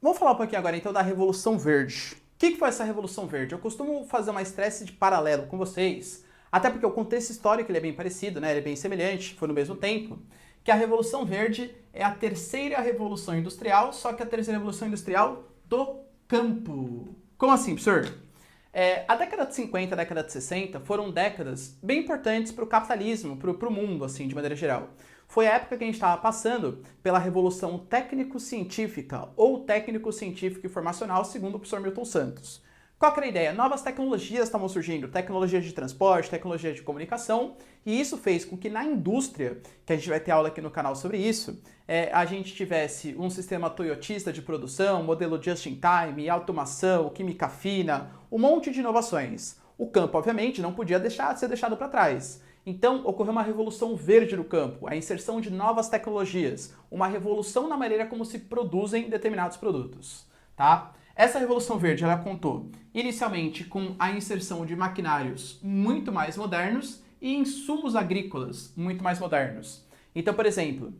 Vamos falar um pouquinho agora então da Revolução Verde. O que foi essa Revolução Verde? Eu costumo fazer uma espécie de paralelo com vocês, até porque o contexto histórico ele é bem parecido, né? Ele é bem semelhante, foi no mesmo tempo, que a Revolução Verde é a terceira revolução industrial, só que a terceira revolução industrial do campo. Como assim, professor? A década de 50 e a década de 60 foram décadas bem importantes para o capitalismo, para o mundo, assim, de maneira geral. Foi a época que a gente estava passando pela revolução técnico-científica ou técnico-científico-informacional, segundo o professor Milton Santos. Qual que era a ideia? Novas tecnologias estavam surgindo, tecnologias de transporte, tecnologias de comunicação, e isso fez com que na indústria, que a gente vai ter aula aqui no canal sobre isso, a gente tivesse um sistema toyotista de produção, modelo just-in-time, automação, química fina, um monte de inovações. O campo, obviamente, não podia ser deixado para trás. Então, ocorreu uma revolução verde no campo, a inserção de novas tecnologias, uma revolução na maneira como se produzem determinados produtos, tá? Essa Revolução Verde, ela contou inicialmente com a inserção de maquinários muito mais modernos e insumos agrícolas muito mais modernos. Então, por exemplo,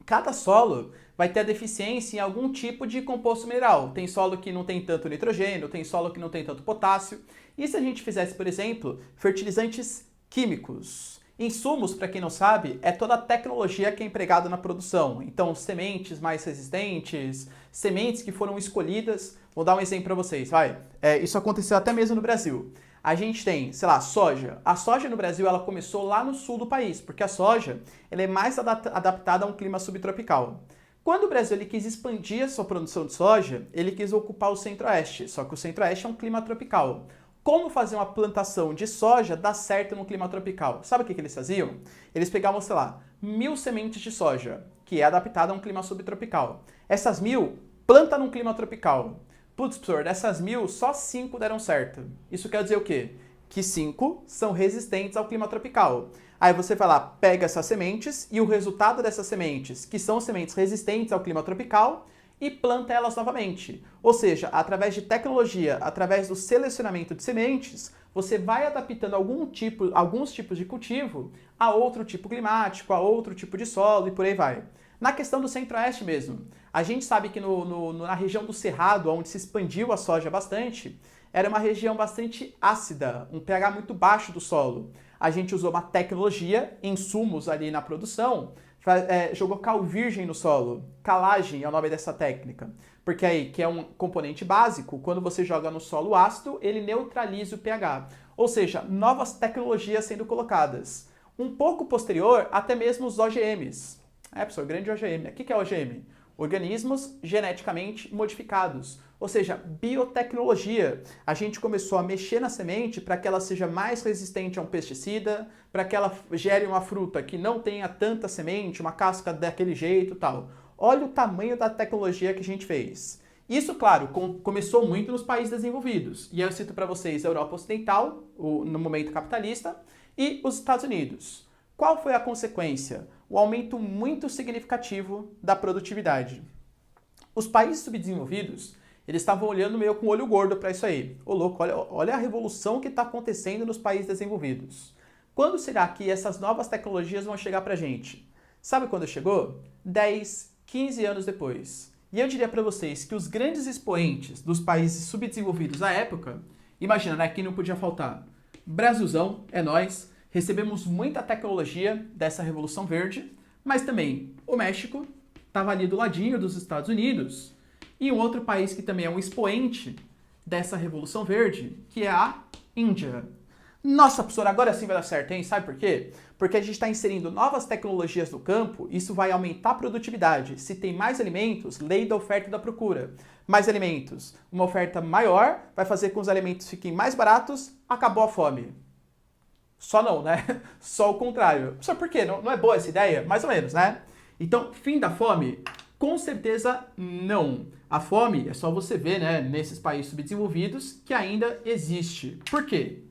cada solo vai ter a deficiência em algum tipo de composto mineral. Tem solo que não tem tanto nitrogênio, tem solo que não tem tanto potássio. E se a gente fizesse, por exemplo, fertilizantes químicos? Insumos, para quem não sabe, é toda a tecnologia que é empregada na produção. Então, sementes mais resistentes, sementes que foram escolhidas. Vou dar um exemplo para vocês, vai. Isso aconteceu até mesmo no Brasil. A gente tem, sei lá, soja. A soja no Brasil, ela começou lá no sul do país, porque a soja ela é mais adaptada a um clima subtropical. Quando o Brasil ele quis expandir a sua produção de soja, ele quis ocupar o centro-oeste, só que o centro-oeste é um clima tropical. Como fazer uma plantação de soja dar certo no clima tropical? Sabe o que eles faziam? Eles pegavam, sei lá, 1000 sementes de soja, que é adaptada a um clima subtropical. Essas 1000, planta num clima tropical. Putz, professor, dessas 1000, só 5 deram certo. Isso quer dizer o quê? Que 5 são resistentes ao clima tropical. Aí você vai lá, pega essas sementes e o resultado dessas sementes, que são sementes resistentes ao clima tropical, e planta elas novamente. Ou seja, através de tecnologia, através do selecionamento de sementes, você vai adaptando alguns tipos de cultivo a outro tipo climático, a outro tipo de solo e por aí vai. Na questão do centro-oeste mesmo, a gente sabe que na região do Cerrado, onde se expandiu a soja bastante, era uma região bastante ácida, um pH muito baixo do solo. A gente usou uma tecnologia, insumos ali na produção, jogou cal virgem no solo. Calagem é o nome dessa técnica. Porque aí, que é um componente básico, quando você joga no solo ácido, ele neutraliza o pH. Ou seja, novas tecnologias sendo colocadas. Um pouco posterior, até mesmo os OGMs. Professor, grande OGM. O que é OGM? Organismos geneticamente modificados. Ou seja, biotecnologia. A gente começou a mexer na semente para que ela seja mais resistente a um pesticida, para que ela gere uma fruta que não tenha tanta semente, uma casca daquele jeito e tal. Olha o tamanho da tecnologia que a gente fez. Isso, claro, começou muito nos países desenvolvidos. E eu cito para vocês a Europa Ocidental, no momento capitalista, e os Estados Unidos. Qual foi a consequência? O aumento muito significativo da produtividade. Os países subdesenvolvidos, eles estavam olhando meio com o olho gordo para isso aí. Ô louco, olha a revolução que está acontecendo nos países desenvolvidos. Quando será que essas novas tecnologias vão chegar para a gente? Sabe quando chegou? 10, 15 anos depois. E eu diria para vocês que os grandes expoentes dos países subdesenvolvidos à época, imagina, né, que não podia faltar. Brasilzão, é nós. Recebemos muita tecnologia dessa Revolução Verde, mas também o México estava ali do ladinho dos Estados Unidos, e um outro país que também é um expoente dessa Revolução Verde, que é a Índia. Nossa, professor, agora sim vai dar certo, hein? Sabe por quê? Porque a gente está inserindo novas tecnologias no campo, isso vai aumentar a produtividade. Se tem mais alimentos, lei da oferta e da procura. Mais alimentos, uma oferta maior, vai fazer com que os alimentos fiquem mais baratos, acabou a fome. Só não, né? Só o contrário. Professor, por quê? Não é boa essa ideia? Mais ou menos, né? Então, fim da fome? Com certeza não. A fome é só você ver, né, nesses países subdesenvolvidos que ainda existe. Por quê?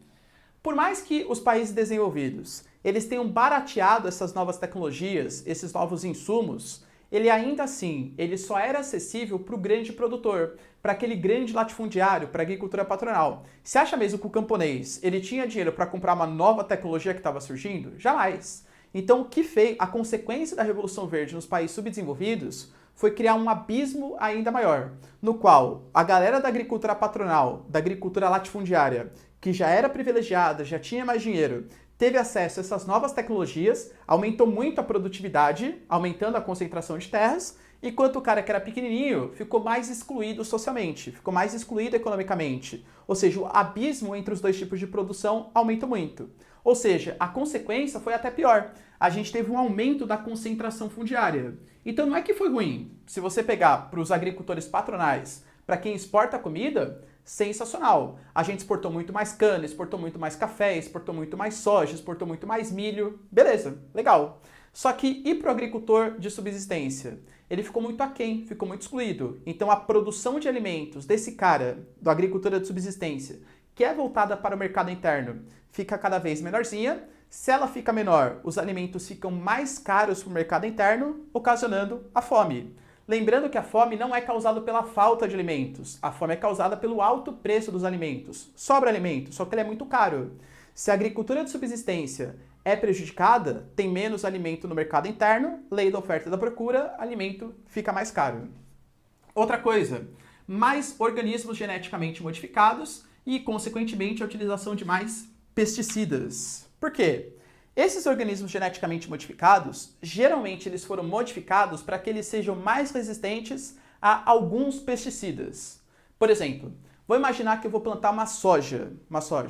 Por mais que os países desenvolvidos eles tenham barateado essas novas tecnologias, esses novos insumos, ele ainda assim, ele só era acessível para o grande produtor, para aquele grande latifundiário, para a agricultura patronal. Você acha mesmo que o camponês ele tinha dinheiro para comprar uma nova tecnologia que estava surgindo? Jamais. Então, o que fez a consequência da Revolução Verde nos países subdesenvolvidos foi criar um abismo ainda maior, no qual a galera da agricultura patronal, da agricultura latifundiária, que já era privilegiada, já tinha mais dinheiro, teve acesso a essas novas tecnologias, aumentou muito a produtividade, aumentando a concentração de terras, enquanto o cara que era pequenininho ficou mais excluído socialmente, ficou mais excluído economicamente. Ou seja, o abismo entre os dois tipos de produção aumenta muito. Ou seja, a consequência foi até pior. A gente teve um aumento da concentração fundiária. Então não é que foi ruim. Se você pegar para os agricultores patronais, para quem exporta comida, sensacional. A gente exportou muito mais cana, exportou muito mais café, exportou muito mais soja, exportou muito mais milho. Beleza, legal. Só que e para o agricultor de subsistência? Ele ficou muito aquém, ficou muito excluído. Então a produção de alimentos desse cara, do agricultor de subsistência, que é voltada para o mercado interno, fica cada vez menorzinha. Se ela fica menor, os alimentos ficam mais caros para o mercado interno, ocasionando a fome. Lembrando que a fome não é causada pela falta de alimentos, a fome é causada pelo alto preço dos alimentos. Sobra alimento, só que ele é muito caro. Se a agricultura de subsistência é prejudicada, tem menos alimento no mercado interno, lei da oferta e da procura, alimento fica mais caro. Outra coisa, mais organismos geneticamente modificados e, consequentemente, a utilização de mais pesticidas. Por quê? Esses organismos geneticamente modificados, geralmente eles foram modificados para que eles sejam mais resistentes a alguns pesticidas. Por exemplo, vou imaginar que eu vou plantar uma soja,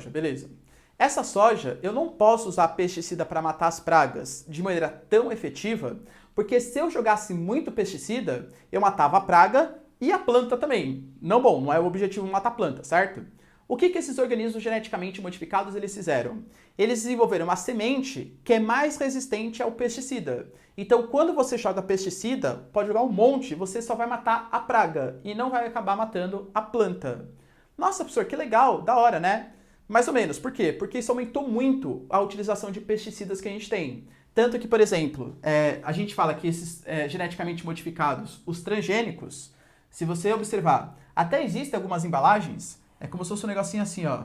beleza? Essa soja, eu não posso usar pesticida para matar as pragas de maneira tão efetiva, porque se eu jogasse muito pesticida, eu matava a praga e a planta também. Não é o objetivo matar a planta, certo? O que esses organismos geneticamente modificados eles fizeram? Eles desenvolveram uma semente que é mais resistente ao pesticida. Então, quando você joga pesticida, pode jogar um monte, você só vai matar a praga e não vai acabar matando a planta. Nossa, professor, que legal, da hora, né? Mais ou menos. Por quê? Porque isso aumentou muito a utilização de pesticidas que a gente tem. Tanto que, por exemplo, a gente fala que esses geneticamente modificados, os transgênicos, se você observar, até existem algumas embalagens. É como se fosse um negocinho assim, ó.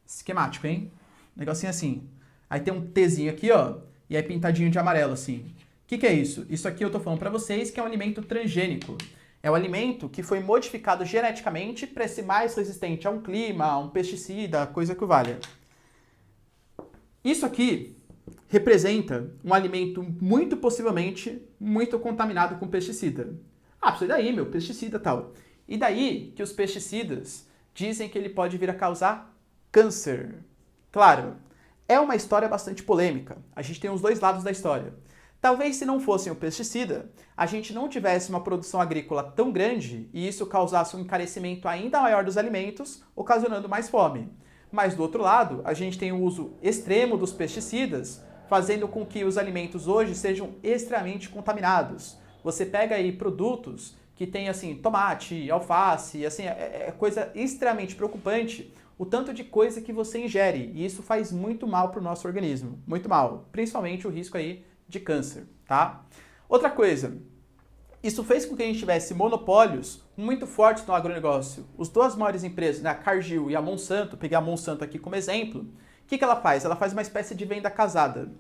Esquemático, hein? Negocinho assim. Aí tem um Tzinho aqui, ó. E aí pintadinho de amarelo, assim. O que é isso? Isso aqui eu tô falando pra vocês que é um alimento transgênico. É um alimento que foi modificado geneticamente para ser mais resistente a um clima, a um pesticida, coisa que o valha. Isso aqui representa um alimento muito possivelmente muito contaminado com pesticida. Ah, isso daí, meu, pesticida e tal. E daí que os pesticidas dizem que ele pode vir a causar câncer. Claro, é uma história bastante polêmica. A gente tem os dois lados da história. Talvez se não fossem o pesticida, a gente não tivesse uma produção agrícola tão grande e isso causasse um encarecimento ainda maior dos alimentos, ocasionando mais fome. Mas do outro lado, a gente tem o uso extremo dos pesticidas, fazendo com que os alimentos hoje sejam extremamente contaminados. Você pega aí produtos que tem assim, tomate, alface, assim, é coisa extremamente preocupante o tanto de coisa que você ingere. E isso faz muito mal para o nosso organismo, muito mal. Principalmente o risco aí de câncer, tá? Outra coisa, isso fez com que a gente tivesse monopólios muito fortes no agronegócio. As duas maiores empresas, né, a Cargill e a Monsanto, peguei a Monsanto aqui como exemplo, o que ela faz? Ela faz uma espécie de venda casada.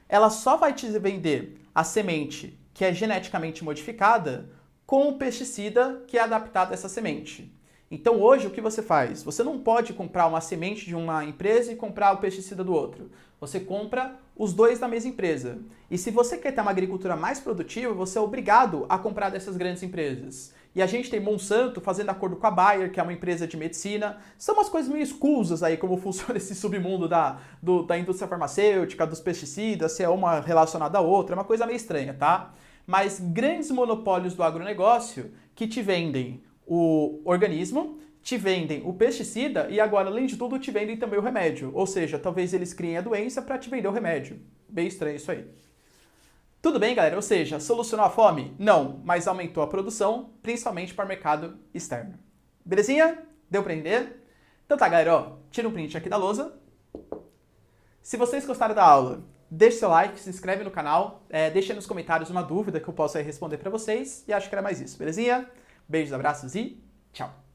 Ela só vai te vender a semente que é geneticamente modificada com o pesticida que é adaptado a essa semente. Então hoje o que você faz? Você não pode comprar uma semente de uma empresa e comprar o pesticida do outro. Você compra os dois da mesma empresa. E se você quer ter uma agricultura mais produtiva, você é obrigado a comprar dessas grandes empresas. E a gente tem Monsanto fazendo acordo com a Bayer, que é uma empresa de medicina. São umas coisas meio escusas aí, como funciona esse submundo da indústria farmacêutica, dos pesticidas, se é uma relacionada à outra, é uma coisa meio estranha, tá? Mas grandes monopólios do agronegócio que te vendem o organismo, te vendem o pesticida e agora, além de tudo, te vendem também o remédio. Ou seja, talvez eles criem a doença para te vender o remédio. Bem estranho isso aí. Tudo bem, galera? Ou seja, solucionou a fome? Não, mas aumentou a produção, principalmente para o mercado externo. Belezinha? Deu para entender? Então tá, galera, ó, tira um print aqui da lousa. Se vocês gostaram da aula, deixe seu like, se inscreve no canal, deixa nos comentários uma dúvida que eu possa responder para vocês e acho que era mais isso, belezinha? Beijos, abraços e tchau!